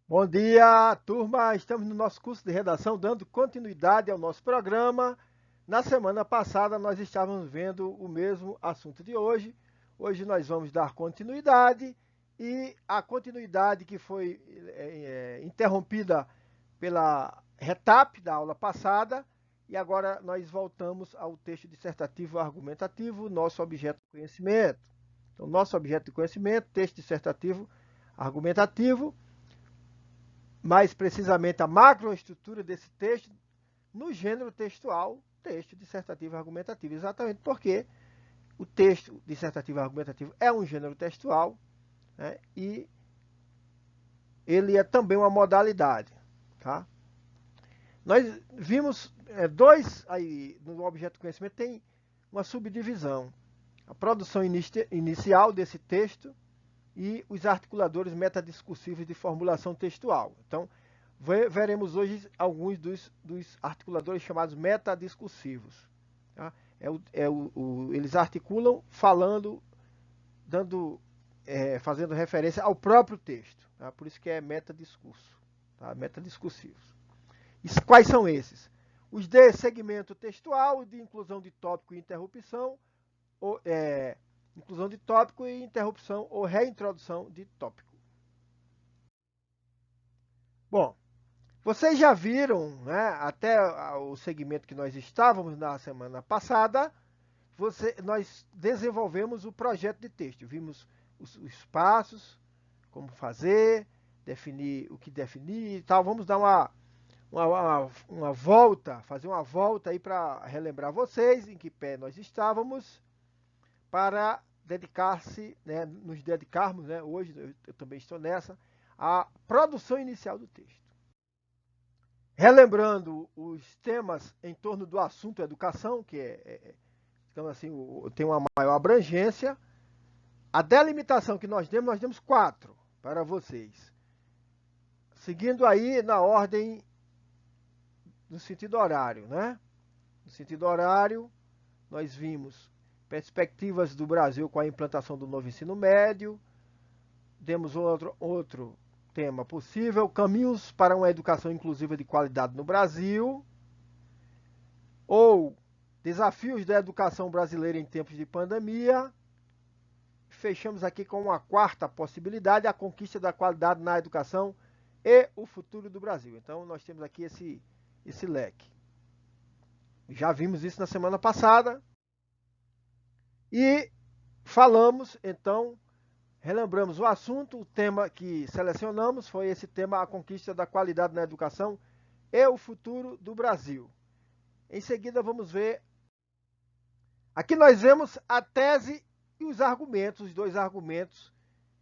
Bom dia, turma. Estamos no nosso curso de redação, dando continuidade ao nosso programa. Na semana passada, nós estávamos vendo o mesmo assunto de hoje. Hoje nós vamos dar continuidade e a continuidade que foi interrompida pela retap da aula passada. E agora nós voltamos ao texto dissertativo argumentativo, nosso objeto de conhecimento. Então, nosso objeto de conhecimento, texto dissertativo argumentativo, mais precisamente a macroestrutura desse texto, no gênero textual, texto dissertativo argumentativo. Exatamente porque o texto dissertativo argumentativo é um gênero textual, né, e ele é também uma modalidade. Tá? Nós vimos dois aí no objeto de conhecimento, tem uma subdivisão. A produção inicial desse texto e os articuladores metadiscursivos de formulação textual. Então, veremos hoje alguns dos articuladores chamados metadiscursivos. Tá? Eles articulam falando, fazendo referência ao próprio texto. Tá? Por isso que é metadiscurso, tá? Metadiscursivos. E quais são esses? Os de segmento textual, de inclusão de tópico e interrupção, inclusão de tópico e interrupção ou reintrodução de tópico. Bom, vocês já viram, né, até o segmento que nós estávamos na semana passada, nós desenvolvemos o projeto de texto. Vimos os passos, como fazer, definir o que definir e tal. Vamos dar uma volta, fazer uma volta aí para relembrar vocês em que pé nós estávamos, para nos dedicarmos, né, hoje eu também estou nessa, à produção inicial do texto. Relembrando os temas em torno do assunto educação, que digamos assim, tem uma maior abrangência. A delimitação que nós demos 4 para vocês. Seguindo aí na ordem, no sentido horário, né? No sentido horário, nós vimos perspectivas do Brasil com a implantação do novo ensino médio. Demos outro tema possível, caminhos para uma educação inclusiva de qualidade no Brasil, ou desafios da educação brasileira em tempos de pandemia. Fechamos aqui com uma quarta possibilidade, a conquista da qualidade na educação e o futuro do Brasil. Então, nós temos aqui esse leque. Já vimos isso na semana passada. E falamos, então, relembramos o assunto, o tema que selecionamos foi esse tema, a conquista da qualidade na educação e o futuro do Brasil. Em seguida, vamos ver. Aqui nós vemos a tese e os argumentos, os 2 argumentos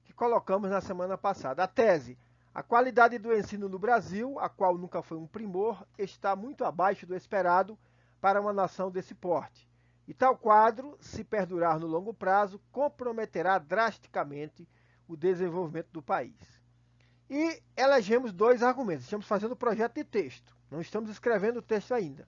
que colocamos na semana passada. A tese: a qualidade do ensino no Brasil, a qual nunca foi um primor, está muito abaixo do esperado para uma nação desse porte. E tal quadro, se perdurar no longo prazo, comprometerá drasticamente o desenvolvimento do país. E elegemos 2 argumentos. Estamos fazendo o projeto de texto, não estamos escrevendo o texto ainda.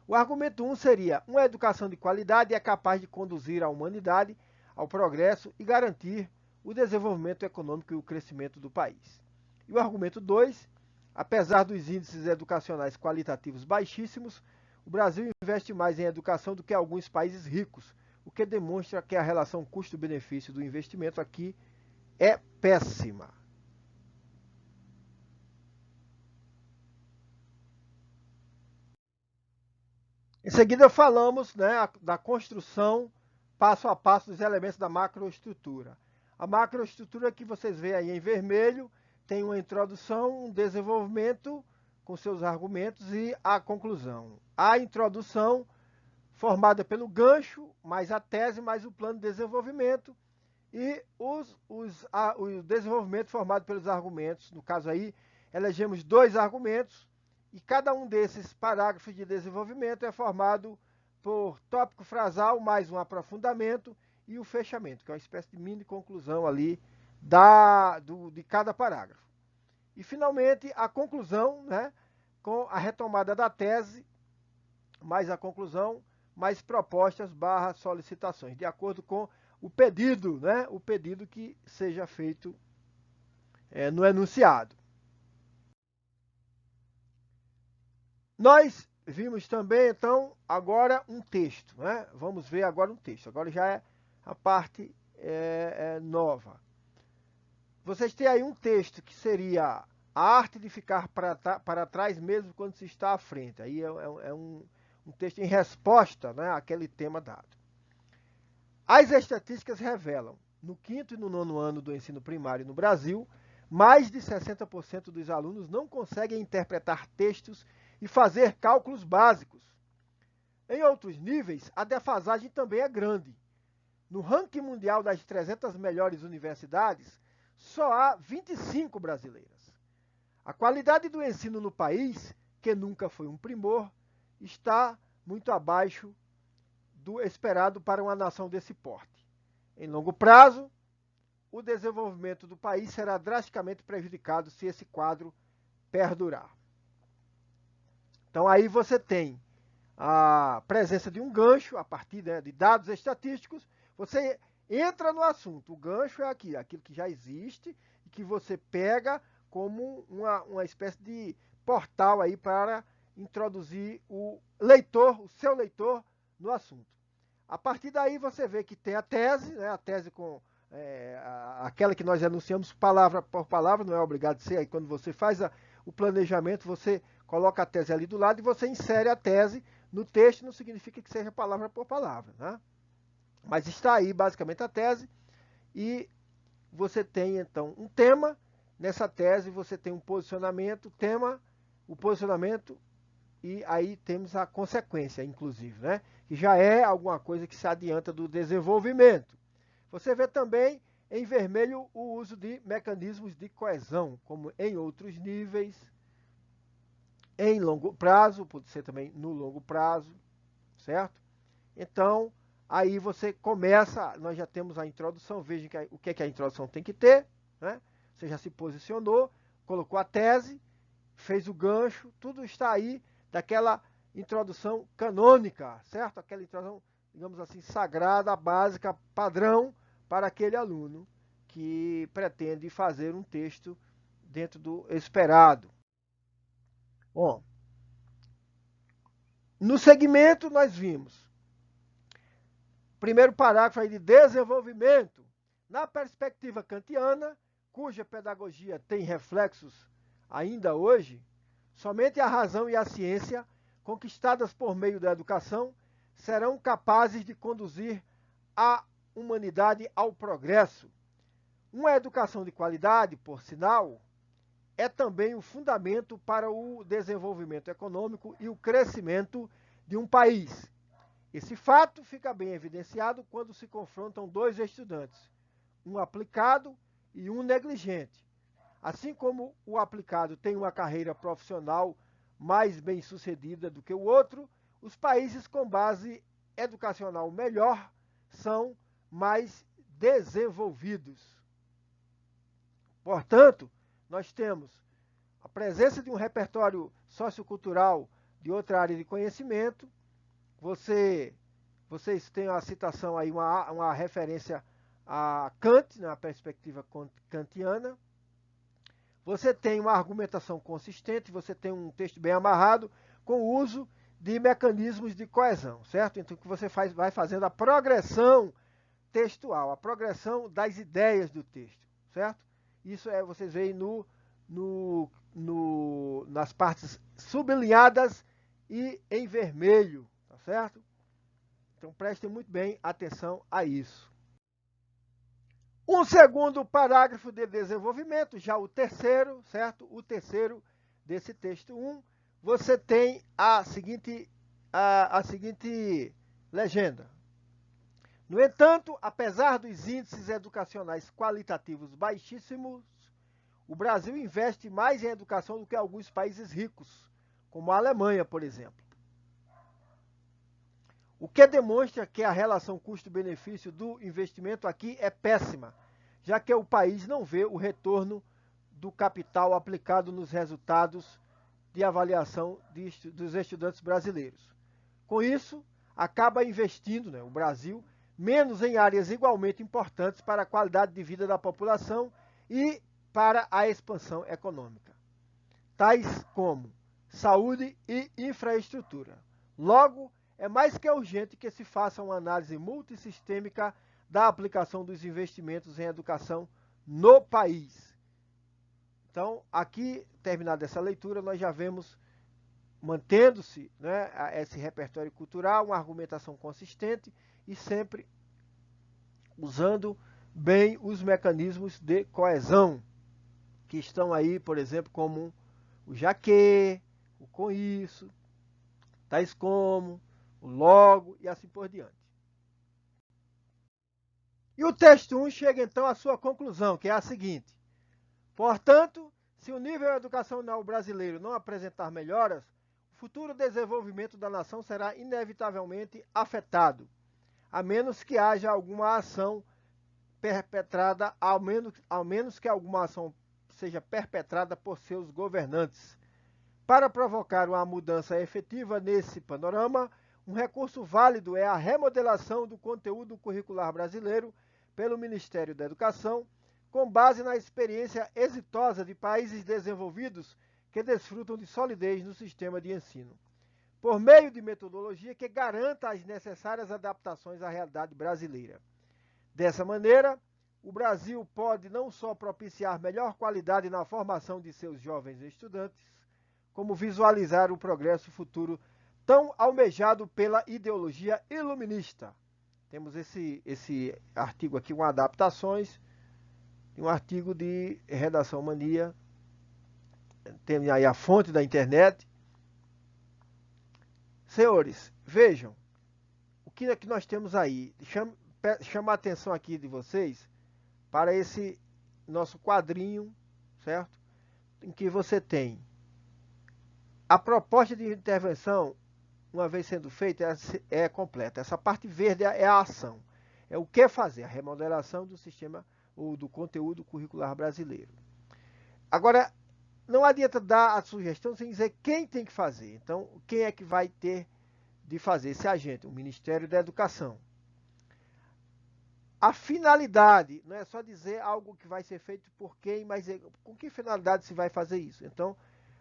O argumento 1 seria: uma educação de qualidade é capaz de conduzir a humanidade ao progresso e garantir o desenvolvimento econômico e o crescimento do país. E o argumento 2: apesar dos índices educacionais qualitativos baixíssimos, o Brasil investe mais em educação do que alguns países ricos, o que demonstra que a relação custo-benefício do investimento aqui é péssima. Em seguida, falamos, né, da construção passo a passo dos elementos da macroestrutura. A macroestrutura que vocês veem aí em vermelho tem uma introdução, um desenvolvimento com seus argumentos e a conclusão. A introdução, formada pelo gancho, mais a tese, mais o plano de desenvolvimento, e o desenvolvimento formado pelos argumentos. No caso aí, elegemos 2 argumentos, e cada um desses parágrafos de desenvolvimento é formado por tópico frasal, mais um aprofundamento e o fechamento, que é uma espécie de mini conclusão ali de cada parágrafo. E, finalmente, a conclusão, né, com a retomada da tese, mais a conclusão, mais propostas / solicitações, de acordo com o pedido, né, o pedido que seja feito no enunciado. Nós vimos também, então, agora um texto, né? Vamos ver agora um texto. Agora já é a parte nova. Vocês têm aí um texto que seria a arte de ficar para trás mesmo quando se está à frente. Aí é um texto em resposta, né, àquele tema dado. As estatísticas revelam, no quinto e no nono ano do ensino primário no Brasil, mais de 60% dos alunos não conseguem interpretar textos e fazer cálculos básicos. Em outros níveis, a defasagem também é grande. No ranking mundial das 300 melhores universidades, só há 25 brasileiras. A qualidade do ensino no país, que nunca foi um primor, está muito abaixo do esperado para uma nação desse porte. Em longo prazo, o desenvolvimento do país será drasticamente prejudicado se esse quadro perdurar. Então aí você tem a presença de um gancho a partir de dados estatísticos. Você entra no assunto. O gancho é aquilo que já existe e que você pega como uma espécie de portal aí para introduzir o seu leitor no assunto. A partir daí você vê que tem a tese, né? A tese com aquela que nós anunciamos palavra por palavra, não é obrigado a ser. Aí quando você faz o planejamento, você coloca a tese ali do lado e você insere a tese no texto, não significa que seja palavra por palavra, né? Mas está aí basicamente a tese e você tem então um tema. Nessa tese você tem um posicionamento, tema, o posicionamento e aí temos a consequência, inclusive, né? Que já é alguma coisa que se adianta do desenvolvimento. Você vê também em vermelho o uso de mecanismos de coesão, como em outros níveis, em longo prazo, pode ser também no longo prazo, certo? Então, aí você começa, nós já temos a introdução, veja o que a introdução tem que ter, né? Você já se posicionou, colocou a tese, fez o gancho, tudo está aí daquela introdução canônica, certo? Aquela introdução, digamos assim, sagrada, básica, padrão para aquele aluno que pretende fazer um texto dentro do esperado. Bom, no segmento nós vimos primeiro parágrafo aí de desenvolvimento. Na perspectiva kantiana, cuja pedagogia tem reflexos ainda hoje, somente a razão e a ciência, conquistadas por meio da educação, serão capazes de conduzir a humanidade ao progresso. Uma educação de qualidade, por sinal, é também o fundamento para o desenvolvimento econômico e o crescimento de um país. Esse fato fica bem evidenciado quando se confrontam dois estudantes, um aplicado e um negligente. Assim como o aplicado tem uma carreira profissional mais bem-sucedida do que o outro, os países com base educacional melhor são mais desenvolvidos. Portanto, nós temos a presença de um repertório sociocultural de outra área de conhecimento. Vocês têm a citação aí, uma referência a Kant, na perspectiva kantiana. Você tem uma argumentação consistente, você tem um texto bem amarrado, com o uso de mecanismos de coesão, certo? Então, que você vai fazendo a progressão textual, a progressão das ideias do texto, certo? Isso vocês veem nas partes sublinhadas e em vermelho, tá certo? Então prestem muito bem atenção a isso. Um segundo parágrafo de desenvolvimento, já o terceiro, certo? O terceiro desse texto 1, você tem a seguinte legenda. No entanto, apesar dos índices educacionais qualitativos baixíssimos, o Brasil investe mais em educação do que alguns países ricos, como a Alemanha, por exemplo. O que demonstra que a relação custo-benefício do investimento aqui é péssima, já que o país não vê o retorno do capital aplicado nos resultados de avaliação dos estudantes brasileiros. Com isso, acaba investindo, o Brasil, menos em áreas igualmente importantes para a qualidade de vida da população e para a expansão econômica, tais como saúde e infraestrutura. Logo, é mais que urgente que se faça uma análise multissistêmica da aplicação dos investimentos em educação no país. Então, aqui, terminada essa leitura, nós já vemos, mantendo-se, né, esse repertório cultural, uma argumentação consistente e sempre usando bem os mecanismos de coesão, que estão aí, por exemplo, como o já que, o com isso, tais como, o logo e assim por diante. E o texto 1 chega então à sua conclusão, que é a seguinte: portanto, se o nível educacional brasileiro não apresentar melhoras, o futuro desenvolvimento da nação será inevitavelmente afetado, a menos que haja alguma ação perpetrada, ao menos que alguma ação seja perpetrada por seus governantes. Para provocar uma mudança efetiva nesse panorama, um recurso válido é a remodelação do conteúdo curricular brasileiro pelo Ministério da Educação, com base na experiência exitosa de países desenvolvidos que desfrutam de solidez no sistema de ensino, por meio de metodologia que garanta as necessárias adaptações à realidade brasileira. Dessa maneira, o Brasil pode não só propiciar melhor qualidade na formação de seus jovens estudantes, como visualizar o progresso futuro tão almejado pela ideologia iluminista. Temos esse artigo aqui com adaptações, um artigo de Redação Mania, tem aí a fonte da internet. Senhores, vejam, o que é que nós temos aí? Chama a atenção aqui de vocês para esse nosso quadrinho, certo? Em que você tem a proposta de intervenção, uma vez sendo feita, é completa. Essa parte verde é a ação. É o que fazer, a remodelação do sistema ou do conteúdo curricular brasileiro. Agora, não adianta dar a sugestão sem dizer quem tem que fazer. Então, quem é que vai ter de fazer esse agente? O Ministério da Educação. A finalidade, não é só dizer algo que vai ser feito por quem, mas com que finalidade se vai fazer isso? Então,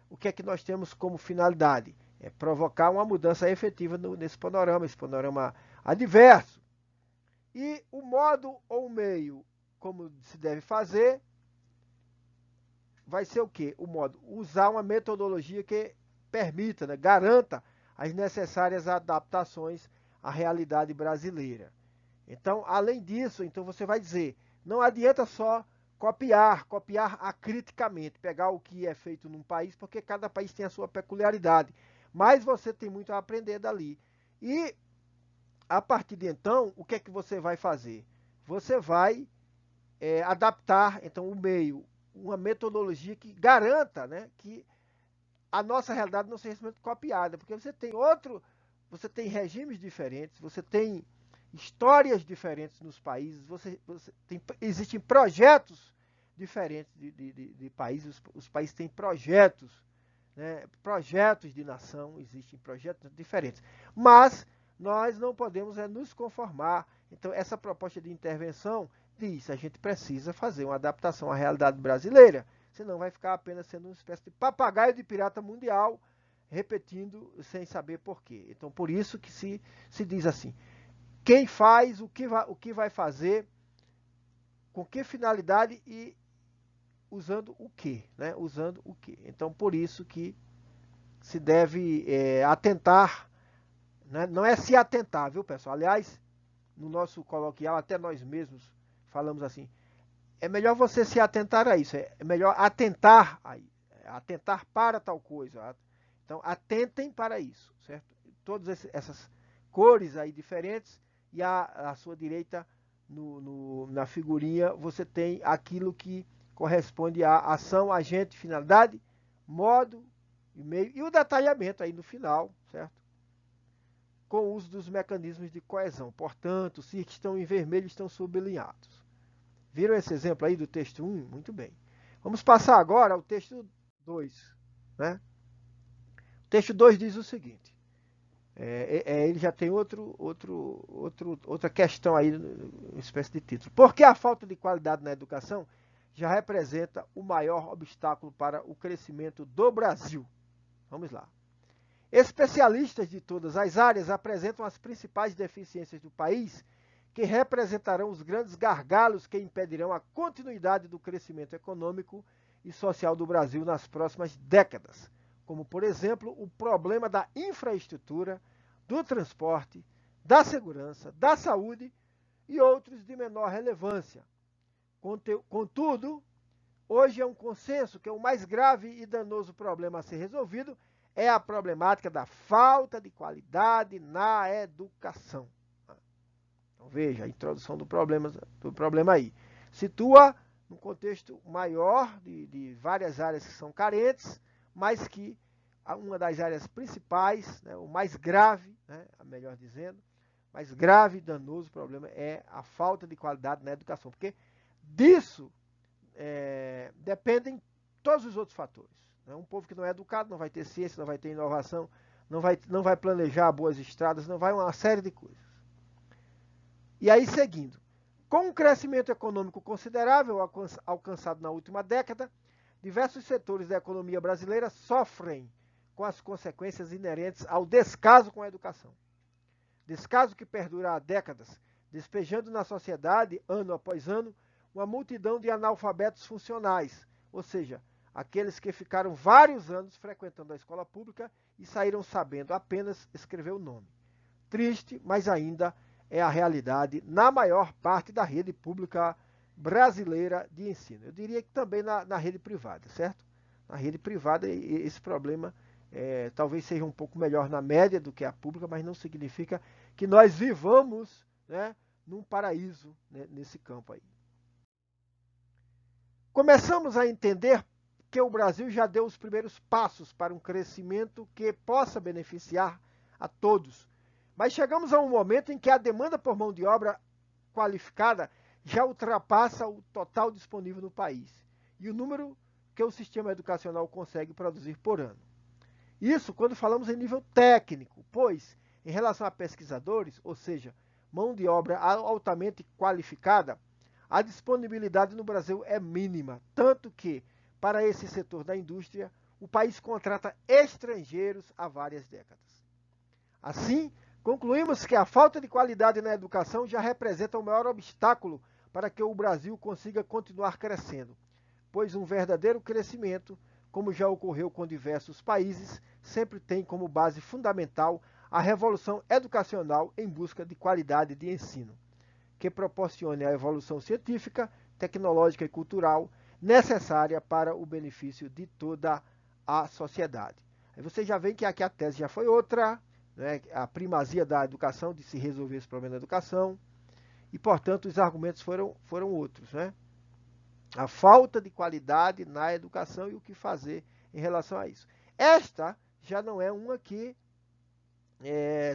o que é que nós temos como finalidade? É provocar uma mudança efetiva nesse panorama, esse panorama adverso. E o modo ou o meio como se deve fazer vai ser o quê? O modo, usar uma metodologia que permita, né, garanta as necessárias adaptações à realidade brasileira. Então, além disso, então você vai dizer, não adianta só copiar acriticamente, pegar o que é feito num país, porque cada país tem a sua peculiaridade, mas você tem muito a aprender dali. E, a partir de então, o que é que você vai fazer? Você vai adaptar, então, o meio, uma metodologia que garanta, né, que a nossa realidade não seja simplesmente copiada, porque você tem regimes diferentes, você tem histórias diferentes nos países, existem projetos diferentes de países, os países têm projetos, né, projetos de nação, existem projetos diferentes, mas nós não podemos nos conformar. Então, essa proposta de intervenção diz, a gente precisa fazer uma adaptação à realidade brasileira, senão vai ficar apenas sendo uma espécie de papagaio de pirata mundial, repetindo sem saber por quê. Então, por isso que se diz assim, quem faz, o que vai fazer, com que finalidade e usando o quê, né? Usando o quê. Então, por isso que se deve atentar, né? Não é se atentar, viu, pessoal? Aliás, no nosso coloquial, até nós mesmos falamos assim, é melhor você se atentar a isso, é melhor atentar atentar para tal coisa. Então, atentem para isso, certo? Todas essas cores aí diferentes, e à sua direita, na figurinha, você tem aquilo que corresponde à ação, agente, finalidade, modo e meio, e o detalhamento aí no final, certo? Com o uso dos mecanismos de coesão. Portanto, os que estão em vermelho estão sublinhados. Viram esse exemplo aí do texto 1? Muito bem. Vamos passar agora ao texto 2. Né? O texto 2 diz o seguinte. Ele já tem outra questão aí, uma espécie de título. Por que a falta de qualidade na educação já representa o maior obstáculo para o crescimento do Brasil? Vamos lá. Especialistas de todas as áreas apresentam as principais deficiências do país que representarão os grandes gargalos que impedirão a continuidade do crescimento econômico e social do Brasil nas próximas décadas, como, por exemplo, o problema da infraestrutura, do transporte, da segurança, da saúde e outros de menor relevância. Contudo, hoje é um consenso que o mais grave e danoso problema a ser resolvido é a problemática da falta de qualidade na educação. Então, veja a introdução do problema aí. Situa num contexto maior de várias áreas que são carentes, mas que uma das áreas principais, né, o mais grave, né, melhor dizendo, mais grave e danoso problema é a falta de qualidade na educação, porque disso dependem todos os outros fatores. Né? Um povo que não é educado não vai ter ciência, não vai ter inovação, não vai planejar boas estradas, não vai uma série de coisas. E aí, seguindo, com um crescimento econômico considerável alcançado na última década, diversos setores da economia brasileira sofrem com as consequências inerentes ao descaso com a educação. Descaso que perdura há décadas, despejando na sociedade, ano após ano, uma multidão de analfabetos funcionais, ou seja, aqueles que ficaram vários anos frequentando a escola pública e saíram sabendo apenas escrever o nome. Triste, mas ainda é a realidade na maior parte da rede pública brasileira de ensino. Eu diria que também na rede privada, certo? Na rede privada esse problema talvez seja um pouco melhor na média do que a pública, mas não significa que nós vivamos, né, num paraíso, né, nesse campo aí. Começamos a entender que o Brasil já deu os primeiros passos para um crescimento que possa beneficiar a todos. Mas chegamos a um momento em que a demanda por mão de obra qualificada já ultrapassa o total disponível no país e o número que o sistema educacional consegue produzir por ano. Isso quando falamos em nível técnico, pois, em relação a pesquisadores, ou seja, mão de obra altamente qualificada, a disponibilidade no Brasil é mínima, tanto que, para esse setor da indústria, o país contrata estrangeiros há várias décadas. Assim, concluímos que a falta de qualidade na educação já representa o maior obstáculo para que o Brasil consiga continuar crescendo, pois um verdadeiro crescimento, como já ocorreu com diversos países, sempre tem como base fundamental a revolução educacional em busca de qualidade de ensino, que proporcione a evolução científica, tecnológica e cultural necessária para o benefício de toda a sociedade. Aí você já vê que aqui a tese já foi outra, né, a primazia da educação, de se resolver esse problema da educação, e, portanto, os argumentos foram outros, né? A falta de qualidade na educação e o que fazer em relação a isso. Esta já não é uma que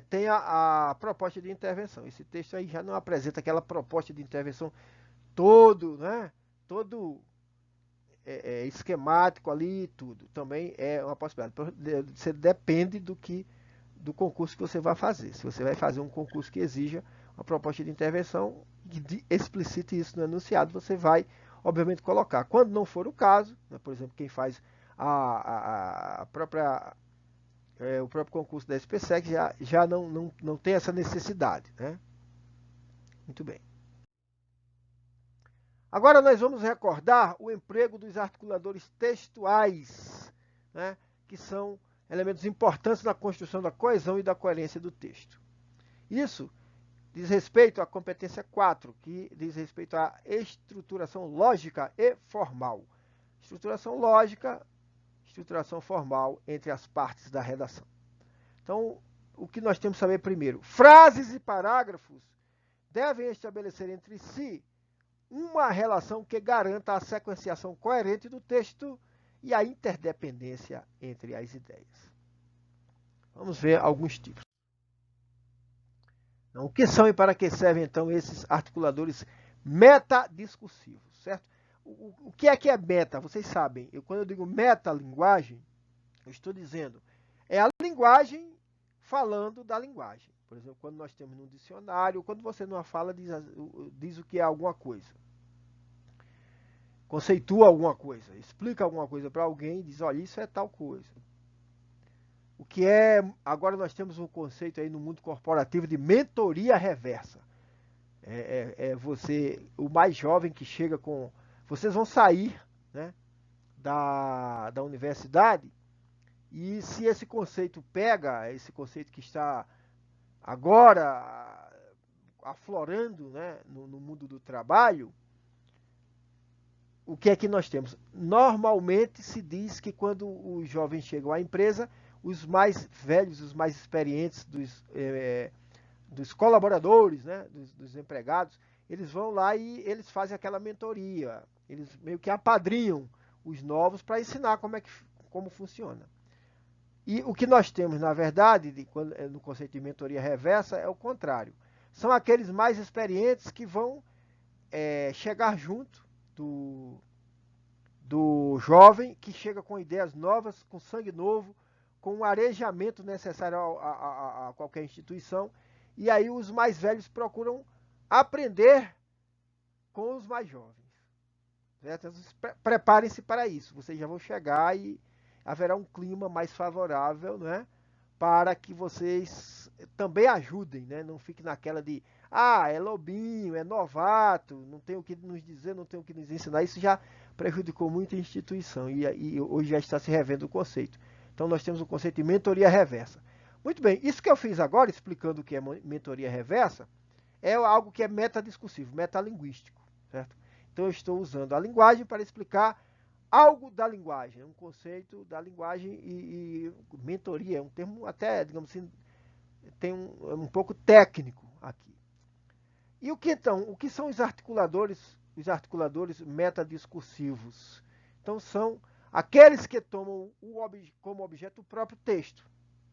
tem a proposta de intervenção. Esse texto aí já não apresenta aquela proposta de intervenção todo esquemático ali e tudo. Também é uma possibilidade. Você depende do concurso que você vai fazer. Se você vai fazer um concurso que exija uma proposta de intervenção que explicite isso no enunciado, você vai, obviamente, colocar. Quando não for o caso, né, por exemplo, quem faz o próprio concurso da SPSEC já não tem essa necessidade, né? Muito bem. Agora nós vamos recordar o emprego dos articuladores textuais, né, que são elementos importantes na construção da coesão e da coerência do texto. Isso diz respeito à competência 4, que diz respeito à estruturação lógica e formal. Estruturação lógica, estruturação formal entre as partes da redação. Então, o que nós temos que saber primeiro? Frases e parágrafos devem estabelecer entre si uma relação que garanta a sequenciação coerente do texto e a interdependência entre as ideias. Vamos ver alguns tipos. Então, o que são e para que servem, então, esses articuladores metadiscursivos, certo? O que é meta? Vocês sabem, quando eu digo metalinguagem, eu estou dizendo, é a linguagem falando da linguagem. Por exemplo, quando nós temos no dicionário, quando você numa fala diz o que é alguma coisa. Conceitua alguma coisa, explica alguma coisa para alguém e diz, olha, isso é tal coisa. o que é, agora nós temos um conceito aí no mundo corporativo de mentoria reversa. É você, o mais jovem que chega com, vocês vão sair, né, da universidade, e se esse conceito pega, esse conceito que está agora aflorando, né, no mundo do trabalho, o que é que nós temos? Normalmente se diz que quando os jovens chegam à empresa, os mais velhos, os mais experientes dos colaboradores, né, dos empregados, eles vão lá e eles fazem aquela mentoria. Eles meio que apadrinham os novos para ensinar como funciona. E o que nós temos, na verdade, no conceito de mentoria reversa, é o contrário. São aqueles mais experientes que vão chegar junto do jovem, que chega com ideias novas, com sangue novo, com o arejamento necessário a qualquer instituição. E aí os mais velhos procuram aprender com os mais jovens. Certo? Preparem-se para isso. Vocês já vão chegar e haverá um clima mais favorável, né, para que vocês também ajudem, né? Não fique naquela de, é lobinho, é novato, não tem o que nos dizer, não tem o que nos ensinar. Isso já prejudicou muito a instituição e hoje já está se revendo o conceito. Então nós temos o conceito de mentoria reversa. Muito bem, isso que eu fiz agora, explicando o que é mentoria reversa, é algo que é metadiscursivo, metalinguístico, certo? Então eu estou usando a linguagem para explicar algo da linguagem, um conceito da linguagem e mentoria, é um termo até, digamos assim, tem um pouco técnico aqui. E o que são os articuladores metadiscursivos? Então são aqueles que tomam como objeto o próprio texto,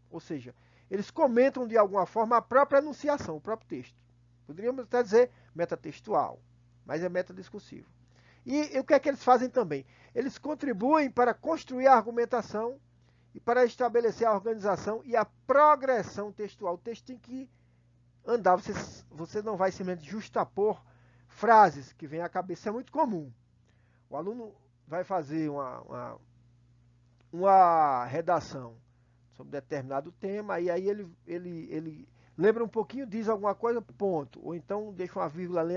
ou seja, eles comentam de alguma forma a própria enunciação, o próprio texto. Poderíamos até dizer metatextual, mas é metadiscursivo. E o que é que eles fazem também? Eles contribuem para construir a argumentação e para estabelecer a organização e a progressão textual. O texto tem que andar, você não vai simplesmente justapor frases que vêm à cabeça, isso é muito comum. O aluno vai fazer uma redação sobre determinado tema, e aí ele lembra um pouquinho, diz alguma coisa, ponto. Ou então deixa uma vírgula ali,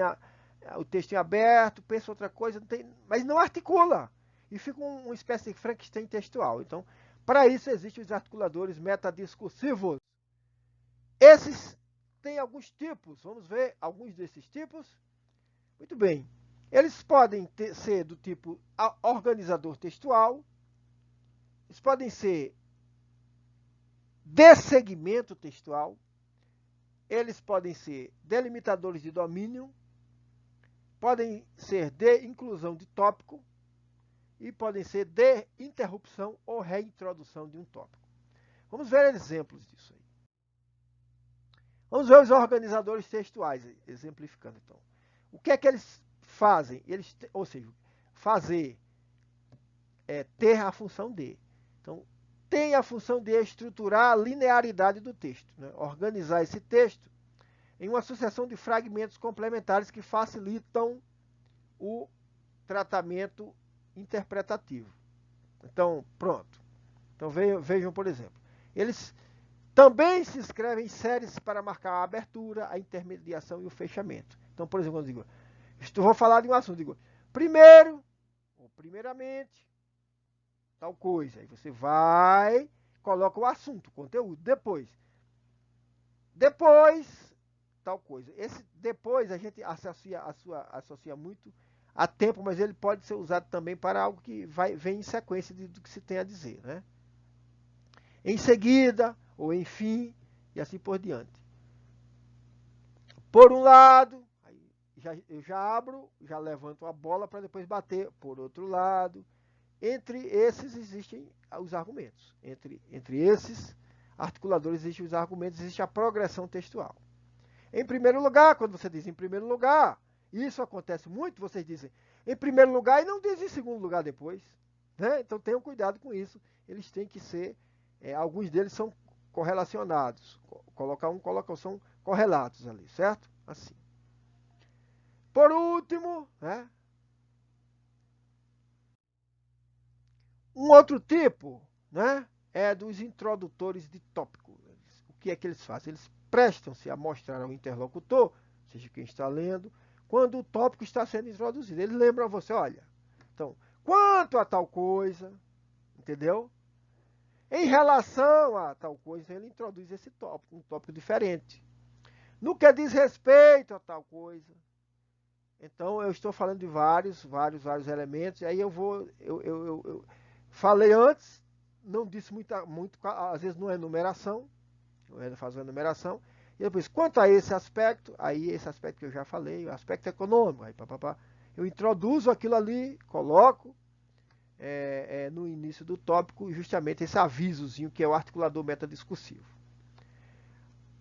o texto em aberto, pensa outra coisa, mas não articula. E fica uma espécie de Frankenstein textual. Então, para isso existem os articuladores metadiscursivos. Esses têm alguns tipos, vamos ver alguns desses tipos. Muito bem. Eles podem ser do tipo organizador textual, eles podem ser de segmento textual, eles podem ser delimitadores de domínio, podem ser de inclusão de tópico e podem ser de interrupção ou reintrodução de um tópico. Vamos ver exemplos disso aí. Vamos ver os organizadores textuais, exemplificando então. O que é que eles fazem? Ou seja, fazer é ter a função de. Então, tem a função de estruturar a linearidade do texto, né? Organizar esse texto em uma sucessão de fragmentos complementares que facilitam o tratamento interpretativo. Então, pronto. Então, vejam, por exemplo, eles também se escrevem em séries para marcar a abertura, a intermediação e o fechamento. Então, por exemplo, quando eu digo, vou falar de um assunto, digo, primeiro, ou primeiramente, tal coisa. Aí você vai, coloca o assunto, o conteúdo. Depois, tal coisa. Esse depois a gente associa muito a tempo, mas ele pode ser usado também para algo que vem em sequência do que se tem a dizer, né? Em seguida, ou enfim, e assim por diante. Por um lado, aí eu já abro, já levanto a bola para depois bater. Por outro lado, entre esses existem os argumentos. Entre esses articuladores existem os argumentos, existe a progressão textual. Em primeiro lugar, quando você diz em primeiro lugar, isso acontece muito, vocês dizem em primeiro lugar e não dizem em segundo lugar depois. Né? Então tenham cuidado com isso. Eles têm que ser, alguns deles são correlacionados. São correlatos ali, certo? Assim. Por último, né? Um outro tipo, né, é dos introdutores de tópico. O que é que eles fazem? Eles prestam-se a mostrar ao interlocutor, seja quem está lendo, quando o tópico está sendo introduzido. Eles lembram a você, olha, então, quanto a tal coisa, entendeu? Em relação a tal coisa, ele introduz esse tópico, um tópico diferente. No que diz respeito a tal coisa. Então, eu estou falando de vários elementos, e aí eu falei antes, não disse muito, às vezes não é numeração, eu ainda faço a numeração, e depois, quanto a esse aspecto, aí esse aspecto que eu já falei, o aspecto econômico, aí eu introduzo aquilo ali, coloco no início do tópico justamente esse avisozinho que é o articulador metadiscursivo.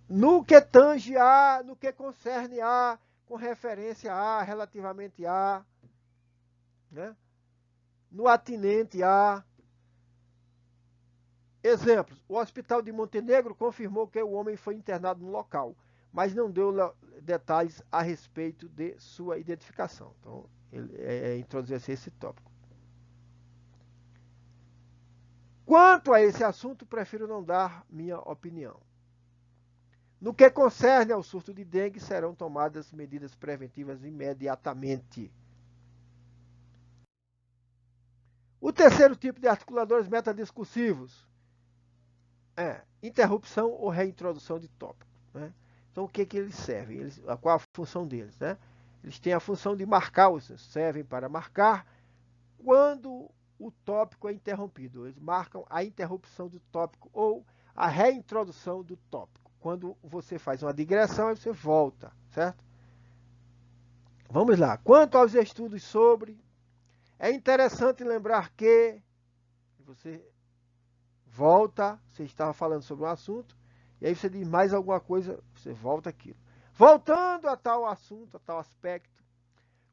No que tange a, no que concerne a, com referência a, relativamente a, né? No atinente a. Exemplos: o Hospital de Montenegro confirmou que o homem foi internado no local, mas não deu detalhes a respeito de sua identificação. Então, ele introduziu esse tópico. Quanto a esse assunto, prefiro não dar minha opinião. No que concerne ao surto de dengue, serão tomadas medidas preventivas imediatamente. O terceiro tipo de articuladores metadiscursivos é interrupção ou reintrodução de tópico. Né? Então, o que eles servem? Qual a função deles? Né? Eles têm a função de marcar, servem para marcar quando o tópico é interrompido. Eles marcam a interrupção do tópico ou a reintrodução do tópico. Quando você faz uma digressão, aí você volta, certo? Vamos lá. Quanto aos estudos sobre, é interessante lembrar que você volta, você estava falando sobre um assunto, e aí você diz mais alguma coisa, você volta aquilo. Voltando a tal assunto, a tal aspecto,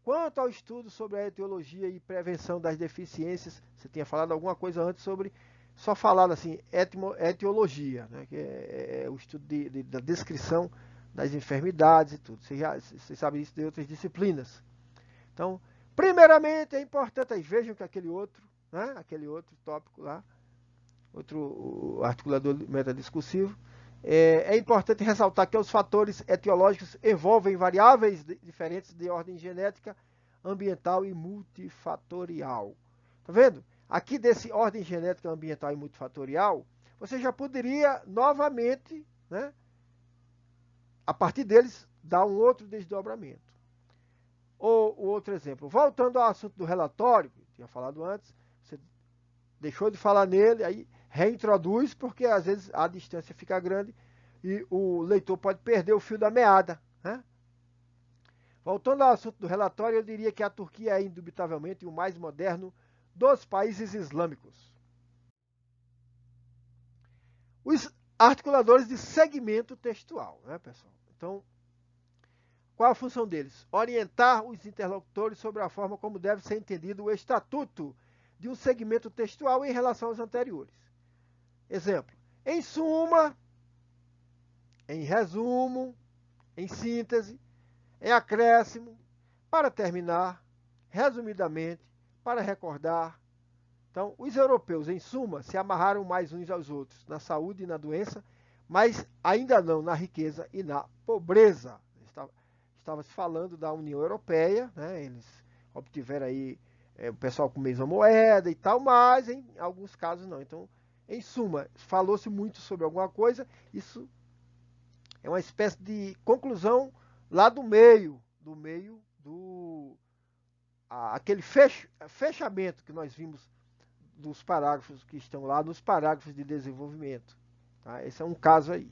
quanto ao estudo sobre a etiologia e prevenção das deficiências, você tinha falado alguma coisa antes sobre, só falado assim, etiologia, né, que é o estudo da descrição das enfermidades e tudo. Você sabe isso de outras disciplinas. Então, primeiramente é importante, aí vejam que aquele outro tópico lá, outro articulador metadiscursivo, é importante ressaltar que os fatores etiológicos envolvem variáveis diferentes de ordem genética, ambiental e multifatorial. Tá vendo? Aqui desse ordem genética, ambiental e multifatorial, você já poderia novamente, né, a partir deles, dar um outro desdobramento. Ou o outro exemplo, voltando ao assunto do relatório, que eu tinha falado antes, você deixou de falar nele, aí reintroduz, porque às vezes a distância fica grande e o leitor pode perder o fio da meada. Né? Voltando ao assunto do relatório, eu diria que a Turquia é indubitavelmente o mais moderno dos países islâmicos. Os articuladores de segmento textual, né, pessoal? Então, qual a função deles? Orientar os interlocutores sobre a forma como deve ser entendido o estatuto de um segmento textual em relação aos anteriores. Exemplo: em suma, em resumo, em síntese, em acréscimo, para terminar, resumidamente, para recordar. Então, os europeus, em suma, se amarraram mais uns aos outros na saúde e na doença, mas ainda não na riqueza e na pobreza. Estava se falando da União Europeia, né? Eles obtiveram aí o pessoal com a mesma moeda e tal, mas em alguns casos não. Então, em suma, falou-se muito sobre alguma coisa, isso é uma espécie de conclusão lá do meio aquele fechamento que nós vimos dos parágrafos que estão lá nos parágrafos de desenvolvimento. Tá? Esse é um caso aí.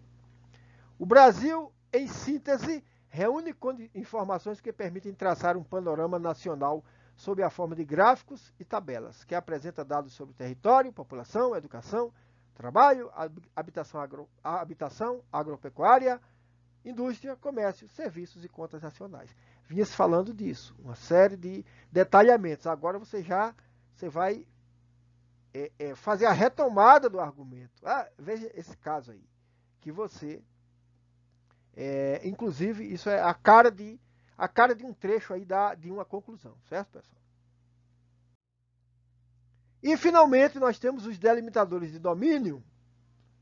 O Brasil, em síntese, reúne informações que permitem traçar um panorama nacional sob a forma de gráficos e tabelas, que apresenta dados sobre território, população, educação, trabalho, habitação, agropecuária, indústria, comércio, serviços e contas nacionais. Vinha-se falando disso, uma série de detalhamentos. Agora você vai fazer a retomada do argumento. Veja esse caso aí, que você, inclusive, isso é a cara de um trecho aí de uma conclusão, certo, pessoal? E, finalmente, nós temos os delimitadores de domínio,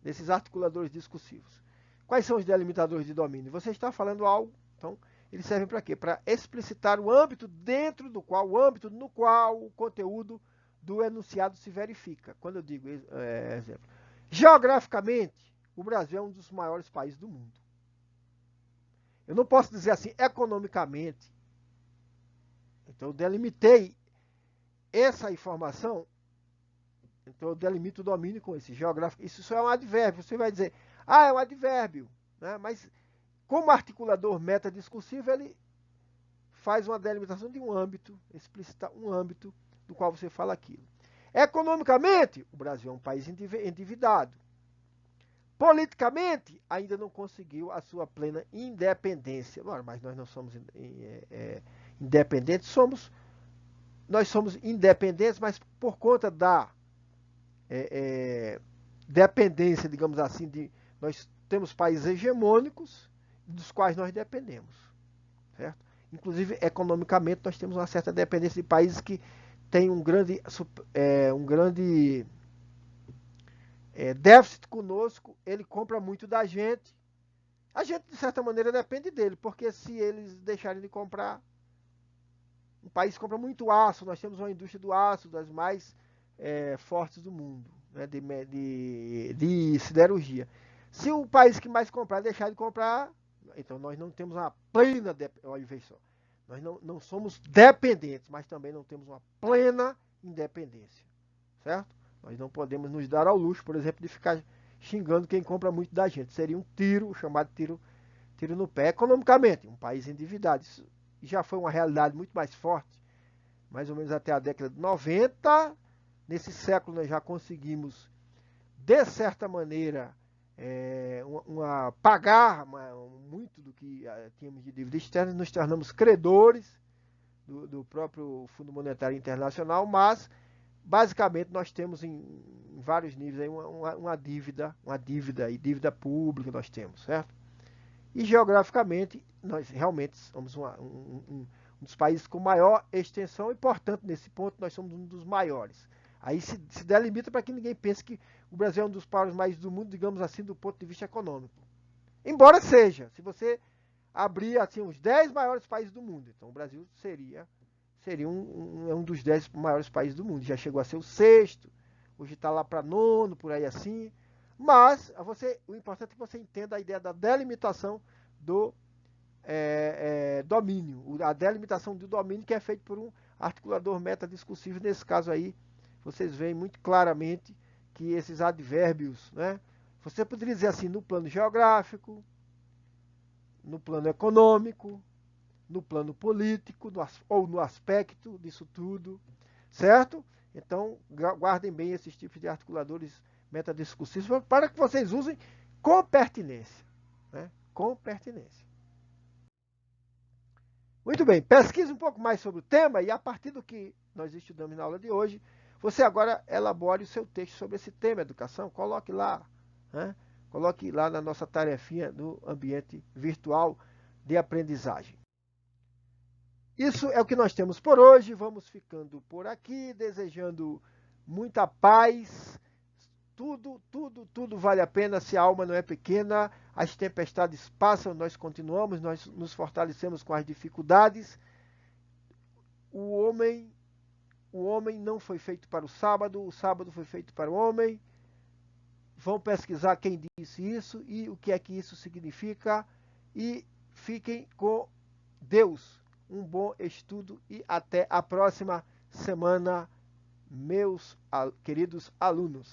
desses articuladores discursivos. Quais são os delimitadores de domínio? Você está falando algo, então, eles servem para quê? Para explicitar o âmbito o âmbito no qual o conteúdo do enunciado se verifica. Quando eu digo exemplo, geograficamente, o Brasil é um dos maiores países do mundo. Eu não posso dizer assim, economicamente. Então, eu delimitei essa informação. Então, eu delimito o domínio com esse geográfico. Isso só é um advérbio. Você vai dizer, é um advérbio. Né? Mas, como articulador metadiscursivo, ele faz uma delimitação de um âmbito, explicita um âmbito do qual você fala aquilo. Economicamente, o Brasil é um país endividado. Politicamente, ainda não conseguiu a sua plena independência. Mas nós não somos independentes, nós somos independentes, mas por conta da dependência, digamos assim, nós temos países hegemônicos dos quais nós dependemos, certo? Inclusive, economicamente, nós temos uma certa dependência de países que têm um grande déficit conosco, ele compra muito da gente. A gente, de certa maneira, depende dele, porque se eles deixarem de comprar, o país compra muito aço, nós temos uma indústria do aço, das mais fortes do mundo, né, de siderurgia. Se o país que mais comprar deixar de comprar, então nós não temos uma plena dependência. Nós não somos dependentes, mas também não temos uma plena independência, certo? Nós não podemos nos dar ao luxo, por exemplo, de ficar xingando quem compra muito da gente. Seria um tiro, chamado tiro no pé. Economicamente, um país endividado. Isso já foi uma realidade muito mais forte, mais ou menos até a década de 90. Nesse século nós já conseguimos, de certa maneira, pagar muito do que tínhamos de dívida externa, nos tornamos credores do próprio Fundo Monetário Internacional, mas basicamente nós temos em vários níveis aí uma dívida e dívida pública nós temos, certo? E geograficamente nós realmente somos um dos países com maior extensão e, portanto, nesse ponto nós somos um dos maiores. Aí se delimita para que ninguém pense que o Brasil é um dos países do mundo, digamos assim, do ponto de vista econômico. Embora seja, se você abrir assim os 10 maiores países do mundo, então o Brasil seria um dos 10 maiores países do mundo. Já chegou a ser o 6º, hoje está lá para 9º, por aí assim. Mas o importante é que você entenda a ideia da delimitação do domínio. A delimitação do domínio que é feito por um articulador metadiscursivo. Nesse caso aí, vocês veem muito claramente que esses advérbios, né? Você poderia dizer assim, no plano geográfico, no plano econômico, no plano político, ou no aspecto disso tudo, certo? Então, guardem bem esses tipos de articuladores metadiscursivos para que vocês usem com pertinência, né? Com pertinência. Muito bem, pesquise um pouco mais sobre o tema e a partir do que nós estudamos na aula de hoje, você agora elabore o seu texto sobre esse tema, educação, coloque lá, né? Coloque lá na nossa tarefinha do ambiente virtual de aprendizagem. Isso é o que nós temos por hoje. Vamos ficando por aqui, desejando muita paz. Tudo vale a pena se a alma não é pequena. As tempestades passam, nós continuamos, nós nos fortalecemos com as dificuldades. O homem não foi feito para o sábado foi feito para o homem. Vão pesquisar quem disse isso e o que é que isso significa. E fiquem com Deus. Um bom estudo e até a próxima semana, meus queridos alunos.